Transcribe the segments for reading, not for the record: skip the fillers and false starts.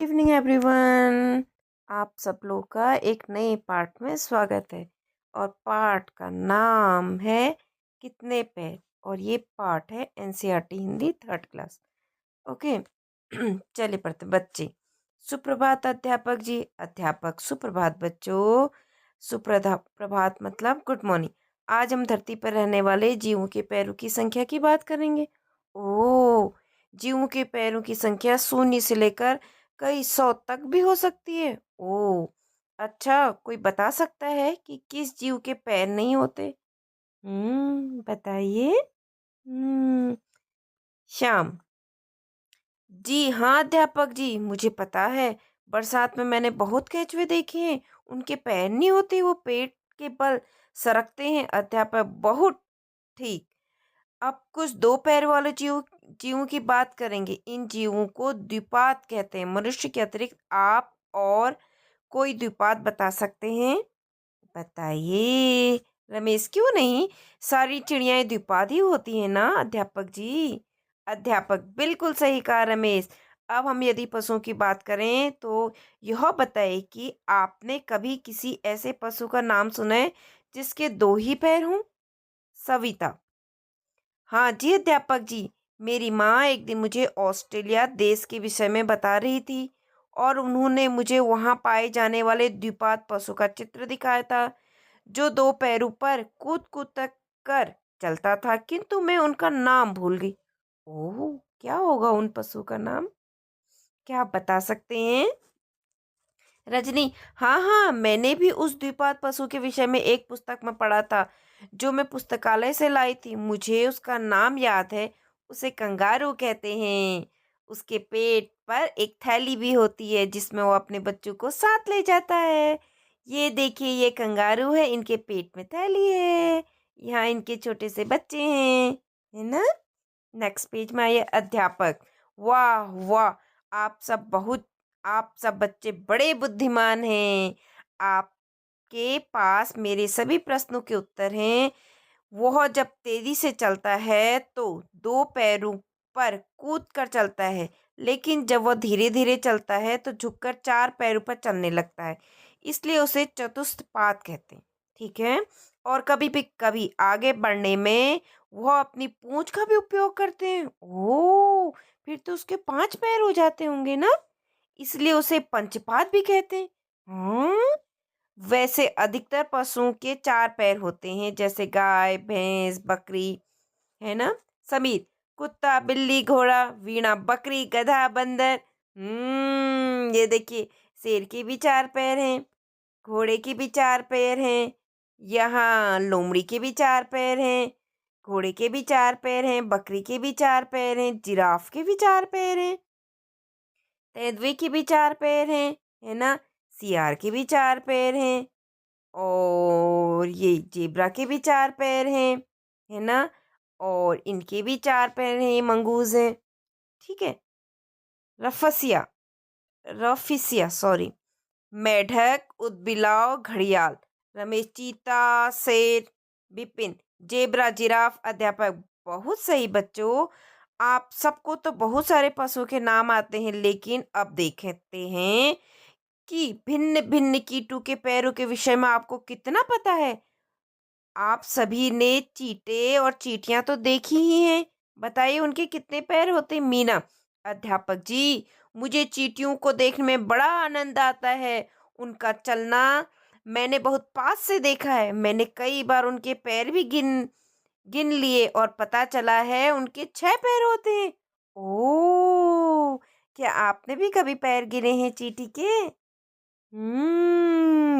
Evening everyone. आप सब लोग का एक नए पार्ट में स्वागत है। और पार्ट का नाम है कितने पैर। और ये पार्ट है NCERT Hindi 3rd class. Okay. चलिए पढ़ते बच्चे। सुप्रभात अध्यापक जी। अध्यापक सुप्रभात बच्चों। प्रभात मतलब गुड मॉर्निंग। आज हम धरती पर रहने वाले जीवों के पैरों की संख्या की बात करेंगे। ओ, जीवों के पैरों की संख्या 0 से लेकर कई 100 तक भी हो सकती है। ओ, अच्छा, कोई बता सकता है कि किस जीव के पैर नहीं होते? बताइए। श्याम। जी हाँ अध्यापक जी, मुझे पता है। बरसात में मैंने बहुत केंचुए देखे हैं। उनके पैर नहीं होते, वो पेट के बल सरकते हैं। अध्यापक बहुत ठीक। अब कुछ दो पैर वाले जीवों की बात करेंगे। इन जीवों को द्विपाद कहते हैं। मनुष्य के अतिरिक्त आप और कोई द्विपाद बता सकते हैं? बताइए रमेश। क्यों नहीं, सारी चिड़ियाएं द्विपाद ही होती हैं ना अध्यापक जी। अध्यापक बिल्कुल सही कहा रमेश। अब हम यदि पशुओं की बात करें तो यह बताइए कि आपने कभी किसी ऐसे पशु का नाम सुना है जिसके 2 ही पैर हों? सविता। हाँ जी अध्यापक जी। मेरी माँ एक दिन मुझे ऑस्ट्रेलिया देश के विषय में बता रही थी और उन्होंने मुझे वहाँ पाए जाने वाले द्विपाद पशु का चित्र दिखाया था जो 2 पैरों पर कूद कूद तक कर चलता था, किंतु मैं उनका नाम भूल गई। ओह, क्या होगा उन पशु का नाम? क्या आप बता सकते हैं? रजनी। हाँ हाँ, मैंने भी उस द्विपाद पशु के विषय में एक पुस्तक में पढ़ा था जो मैं पुस्तकालय से लाई थी। मुझे उसका नाम याद है। उसे कंगारू कहते हैं। उसके पेट पर एक थैली भी होती है जिसमें वो अपने बच्चों को साथ ले जाता है। ये देखिए, ये कंगारू है, इनके पेट में थैली है। यहाँ इनके छोटे से बच्चे हैं, है ना। नेक्स्ट पेज में आइए अध्यापक। वाह वाह, आप सब बच्चे बड़े बुद्धिमान हैं। आपके पास मेरे सभी प्रश्नों के उत्तर हैं। वह जब तेजी से चलता है तो 2 पैरों पर कूद कर चलता है, लेकिन जब वह धीरे धीरे चलता है तो झुककर 4 पैरों पर चलने लगता है। इसलिए उसे चतुष्पाद कहते हैं। ठीक है। और कभी भी कभी आगे बढ़ने में वह अपनी पूंछ का भी उपयोग करते हैं। ओह, फिर तो उसके 5 पैर हो जाते होंगे ना। इसलिए उसे पंचपाद भी कहते हैं। हाँ। वैसे अधिकतर पशुओं के 4 पैर होते हैं, जैसे गाय, भैंस, बकरी, है ना। समीर। कुत्ता, बिल्ली, घोड़ा, वीणा, बकरी, गधा, बंदर। ये देखिए, शेर के भी 4 पैर हैं। घोड़े के भी 4 पैर हैं। यहाँ लोमड़ी के भी 4 पैर हैं। घोड़े के भी 4 पैर हैं। बकरी के भी 4 पैर हैं। जिराफ के भी 4 पैर हैं। तेंदुए के भी 4 पैर हैं, है ना। सियार के भी 4 पैर हैं। और ये जेब्रा के भी 4 पैर हैं, है ना। और इनके भी 4 पैर हैं, ये मंगूज हैं। ठीक है। रफसिया रफिसिया सॉरी। मेढक, उदबिलाव, घड़ियाल। रमेश। चीता, शेर, विपिन, जेब्रा, जिराफ। अध्यापक बहुत सही बच्चों। आप सबको तो बहुत सारे पशुओं के नाम आते हैं, लेकिन अब देखते हैं कि भिन्न भिन्न कीटों के पैरों के विषय में आपको कितना पता है। आप सभी ने चींटे और चींटियां तो देखी ही हैं। बताइए उनके कितने पैर होते हैं? मीना। अध्यापक जी, मुझे चींटियों को देखने में बड़ा आनंद आता है। उनका चलना मैंने बहुत पास से देखा है। मैंने कई बार उनके पैर भी गिन गिन लिए और पता चला है उनके 6 पैर होते हैं। ओह, क्या आपने भी कभी पैर गिने हैं चींटी के?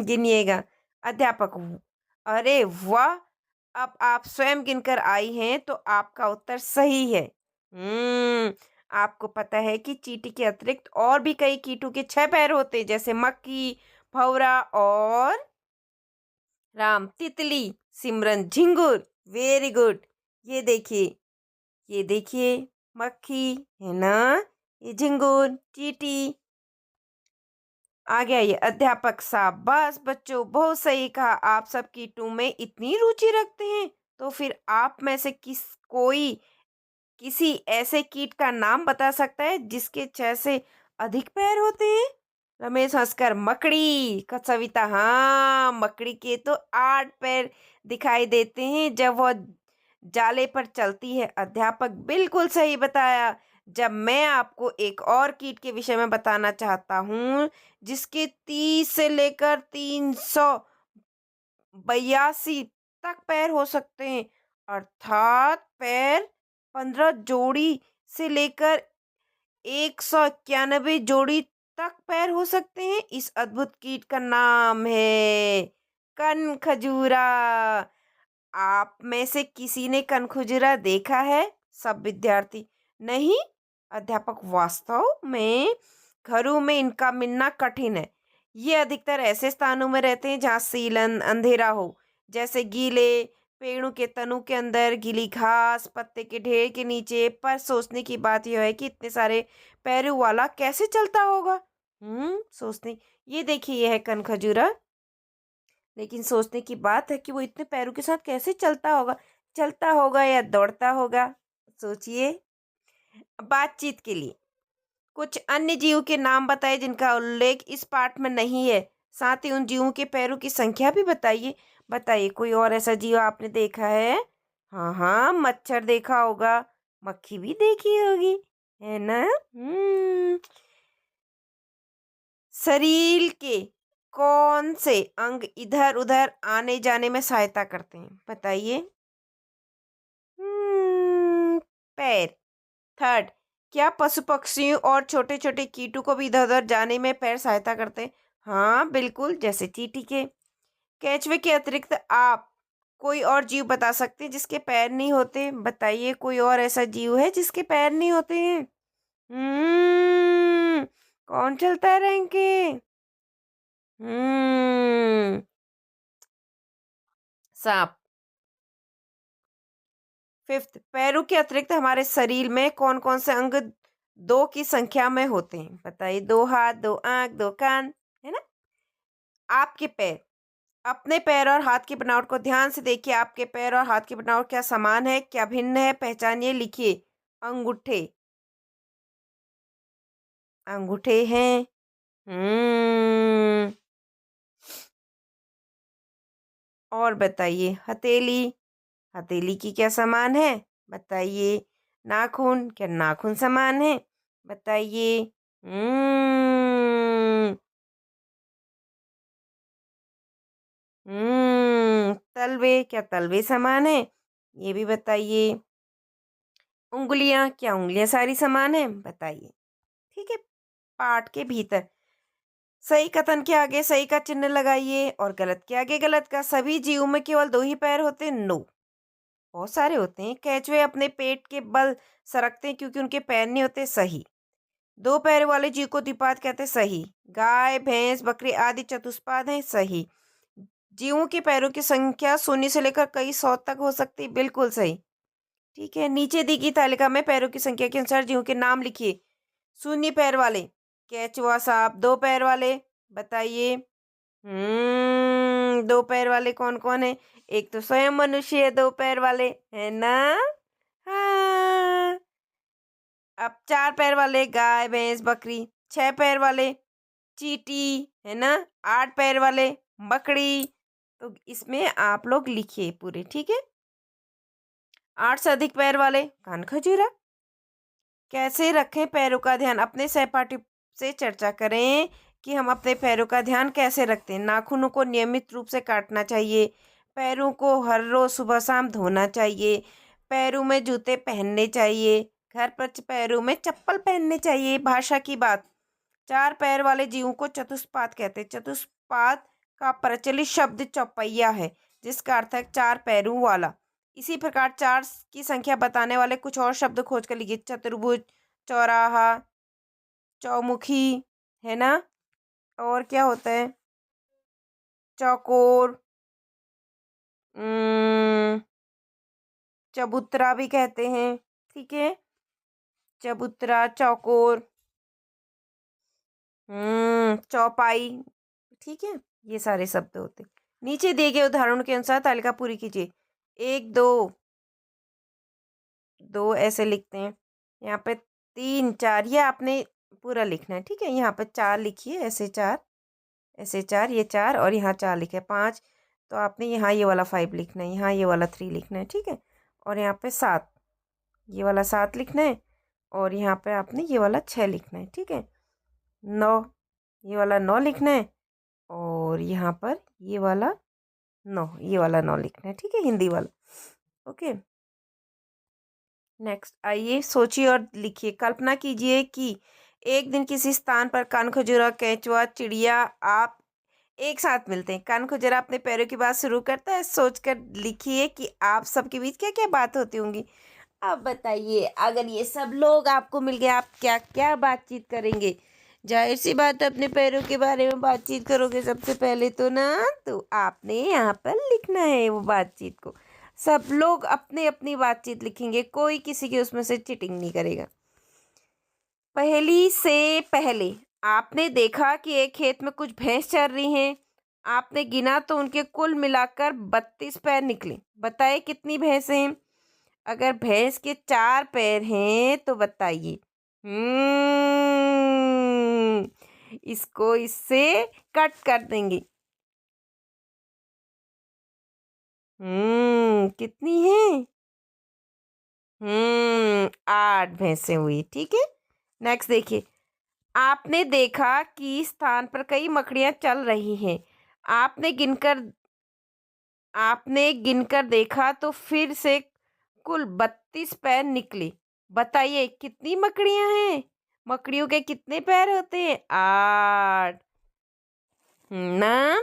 गिनिएगा। अध्यापक। अरे वाह, अब आप स्वयं गिनकर आई हैं तो आपका उत्तर सही है। आपको पता है कि चींटी के अतिरिक्त और भी कई कीटों के 6 पैर होते हैं, जैसे मक्खी, भौरा और राम, तितली, सिमरन, झिंगुर। Very good. ये देखिए, ये देखिए, मक्खी, है ना। ये झिंगुर, चींटी। आ गया ये अध्यापक साहब। बस बच्चों, बहुत सही कहा। आप सब कीटों में इतनी रुचि रखते हैं तो फिर आप में से किसी ऐसे कीट का नाम बता सकता है जिसके 6 से अधिक पैर होते हैं? रमेश हंसकर मकड़ी का सविता, हाँ मकड़ी के तो 8 पैर दिखाई देते हैं जब वह जाले पर चलती है। अध्यापक बिल्कुल सही बताया। जब मैं आपको एक और कीट के विषय में बताना चाहता हूँ जिसके 30 से लेकर 382 तक पैर हो सकते हैं, अर्थात पैर 15 जोड़ी से लेकर 191 जोड़ी तक पैर हो सकते हैं। इस अद्भुत कीट का नाम है कनखजूरा। आप में से किसी ने कनखजूरा देखा है? सब विद्यार्थी नहीं। अध्यापक वास्तव में घरों में इनका मिलना कठिन है। ये अधिकतर ऐसे स्थानों में रहते हैं जहाँ सीलन अंधेरा हो, जैसे गीले पेड़ों के तनों के अंदर, गीली घास, पत्ते के ढेर के नीचे। पर सोचने की बात यह है कि इतने सारे पैरों वाला कैसे चलता होगा। सोचने, ये देखिए यह है कनखजूरा। लेकिन सोचने की बात है कि वो इतने पैरों के साथ कैसे चलता होगा या दौड़ता होगा। सोचिए। बातचीत के लिए कुछ अन्य जीवों के नाम बताइए जिनका उल्लेख इस पाठ में नहीं है। साथ ही उन जीवों के पैरों की संख्या भी बताइए। बताइए कोई और ऐसा जीव आपने देखा है? हाँ हाँ, मच्छर देखा होगा, मक्खी भी देखी होगी, है ना। शरीर के कौन से अंग इधर उधर आने जाने में सहायता करते हैं? बताइए। पैर। थर्ड, क्या पशु पक्षियों और छोटे छोटे कीटों को भी इधर उधर जाने में पैर सहायता करते हैं? हाँ बिल्कुल, जैसे चींटी के। केचुए के अतिरिक्त आप कोई और जीव बता सकते हैं जिसके पैर नहीं होते? बताइए कोई और ऐसा जीव है जिसके पैर नहीं होते हैं? कौन चलता है रैंक के? सांप। फिफ्थ, पैरों के अतिरिक्त हमारे शरीर में कौन कौन से अंग 2 की संख्या में होते हैं? बताइए। 2 हाथ, 2 आंख, 2 कान, है ना। आपके पैर। अपने पैर और हाथ की बनावट को ध्यान से देखिए। आपके पैर और हाथ की बनावट क्या समान है, क्या भिन्न है? पहचानिए, लिखिए। अंगूठे। अंगूठे हैं। हम्म और बताइए। हथेली। हथेली की क्या समान है? बताइए। नाखून, क्या नाखून समान है? बताइए। हम्म तलवे, क्या तलवे समान है? ये भी बताइए। उंगलियां, क्या उंगलियां सारी समान है? बताइए। ठीक है। पाठ के भीतर सही कथन के आगे सही का चिन्ह लगाइए और गलत के आगे गलत का। सभी जीवों में केवल 2 ही पैर होते हैं? नो, बहुत सारे होते हैं। केंचुए अपने पेट के बल सरकते हैं क्योंकि उनके पैर नहीं होते? सही। 2 पैर वाले जीव को द्विपाद कहते हैं? सही। गाय, भैंस, बकरी आदि चतुष्पाद हैं? सही। जीवों के पैरों की संख्या 0 से लेकर कई 100 तक हो सकती है? बिल्कुल सही। ठीक है। नीचे दी गई तालिका में पैरों की संख्या के अनुसार जीवों के नाम लिखिए। 0 पैर वाले। केचुआ, सांप। 2 पैर वाले। बताइए। 2 पैर वाले कौन कौन है? एक तो स्वयं मनुष्य है 2 पैर वाले, है ना। हाँ। अब 4 पैर वाले गाय, भैंस, बकरी। 6 पैर वाले चींटी, है ना। 8 पैर वाले बकरी। तो इसमें आप लोग लिखिए पूरे, ठीक है। 8 से अधिक पैर वाले कानखजूरा। कैसे रखें पैरों का ध्यान? अपने सहपाठी से चर्चा करें कि हम अपने पैरों का ध्यान कैसे रखते हैं। नाखूनों को नियमित रूप से काटना चाहिए। पैरों को हर रोज सुबह शाम धोना चाहिए। पैरों में जूते पहनने चाहिए। घर पर पैरों में चप्पल पहनने चाहिए। भाषा की बात। 4 पैर वाले जीवों को चतुष्पाद कहते हैं। चतुष्पाद का प्रचलित शब्द चौपहिया है जिसका अर्थ है 4 पैरों वाला। इसी प्रकार 4 की संख्या बताने वाले कुछ और शब्द खोज कर लीजिए। चतुर्भुज, चौराहा, चौमुखी, है ना। और क्या होता है? चौकोर, उम्म, चबूतरा भी कहते हैं। ठीक है। चबूतरा, चौकोर, चौपाई। ठीक है। ये सारे शब्द होते हैं। नीचे दिए गए उदाहरणों के अनुसार तालिका पूरी कीजिए। 1, 2, 2 ऐसे लिखते हैं। यहाँ पे 3, 4 ये आपने पूरा लिखना है, ठीक है। यहाँ पर 4 लिखिए, ऐसे 4, ये 4 और यहाँ 4 लिखे 5, तो आपने यहाँ ये वाला 5 लिखना है, यहाँ ये वाला 3 लिखना है, ठीक है। और यहाँ पे 7, ये वाला 7 लिखना है, और यहाँ पे आपने ये वाला 6 लिखना है, ठीक है। 9, ये वाला 9 लिखना है, और यहाँ पर ये वाला 9, ये वाला 9 लिखना है, ठीक है, हिंदी वाला। ओके, नेक्स्ट आइए, सोचिए और लिखिए। कल्पना कीजिए कि एक दिन किसी स्थान पर कान खजूरा, केंचुआ, चिड़िया आप एक साथ मिलते हैं। कान खजूरा अपने पैरों की बात शुरू करता है। सोचकर लिखिए कि आप सबके बीच क्या क्या बात होती होंगी। अब बताइए, अगर ये सब लोग आपको मिल गए, आप क्या क्या बातचीत करेंगे। जाहिर सी बात है, अपने पैरों के बारे में बातचीत करोगे सबसे पहले तो ना, तो आपने यहाँ पर लिखना है वो बातचीत को। सब लोग अपनी अपनी बातचीत लिखेंगे, कोई किसी के उसमें से चीटिंग नहीं करेगा। पहेली से पहले आपने देखा कि एक खेत में कुछ भैंस चर रही हैं। आपने गिना तो उनके कुल मिलाकर 32 पैर निकले। बताइए कितनी भैंसें हैं। अगर भैंस के 4 पैर हैं तो बताइए। इसको इससे कट कर देंगे। कितनी है? 8 भैंसें हुई, ठीक है। नेक्स्ट देखिए, आपने देखा कि इस स्थान पर कई मकड़ियां चल रही हैं। आपने गिनकर आपने गिनकर देखा तो फिर से कुल 32 पैर निकले। बताइए कितनी मकड़ियां हैं। मकड़ियों के कितने पैर होते हैं? 8 ना।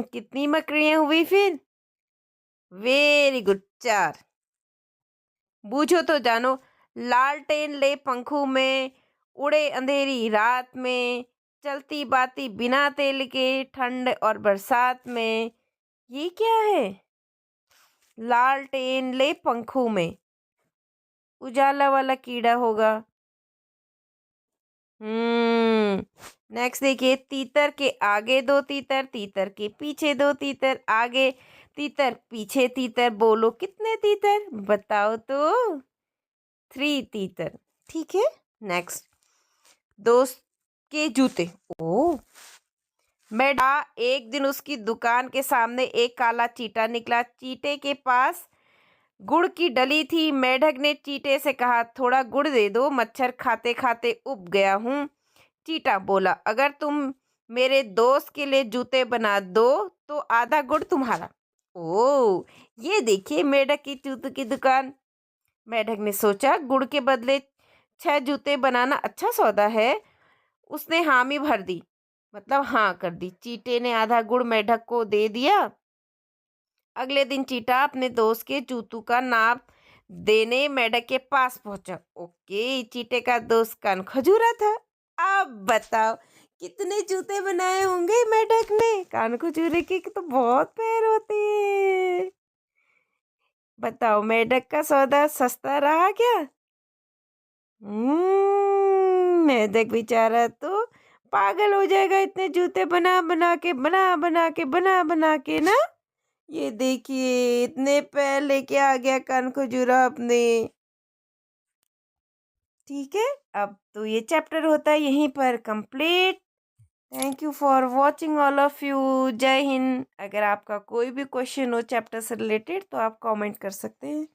कितनी मकड़ियां हुई फिर? Very good, 4। बूझो तो जानो। लालटेन ले पंखों में, उड़े अंधेरी रात में, चलती बाती बिना तेल के, ठंड और बरसात में। ये क्या है? लालटेन ले पंखों में, उजाला वाला कीड़ा होगा। नेक्स्ट देखिए, तीतर के आगे 2 तीतर, तीतर के पीछे 2 तीतर, आगे तीतर पीछे तीतर। बोलो कितने तीतर? बताओ तो। 3 तीतर, ठीक है। नेक्स्ट, दोस्त के जूते। ओ, एक दिन उसकी दुकान के सामने एक काला चींटा निकला। चींटे के पास गुड़ की डली थी। मेढक ने चींटे से कहा, थोड़ा गुड़ दे दो, मच्छर खाते खाते उब गया हूँ। चींटा बोला, अगर तुम मेरे दोस्त के लिए जूते बना दो तो आधा गुड़ तुम्हारा। ओ, ये देखिए मेढक की जूते की दुकान। मेढक ने सोचा, गुड़ के बदले 6 जूते बनाना अच्छा सौदा है। उसने हामी भर दी, मतलब हाँ कर दी। चींटे ने आधा गुड़ मेढक को दे दिया। अगले दिन चींटा अपने दोस्त के जूतों का नाप देने मेढक के पास पहुंचा। ओके, चींटे का दोस्त कान खजूरा था। अब बताओ कितने जूते बनाए होंगे मेढक ने। कान खजूरे के तो बहुत पैर होते हैं। बताओ मेढक का सौदा सस्ता रहा क्या? मेढक बेचारा तो पागल हो जाएगा, इतने जूते बना बना के ना। ये देखिए इतने पैर लेके आ गया कान खजूरा अपने। ठीक है, अब तो ये चैप्टर होता है यहीं पर complete. Thank you for watching all of you. जय हिंद। अगर आपका कोई भी क्वेश्चन हो चैप्टर से रिलेटेड तो आप कमेंट कर सकते हैं।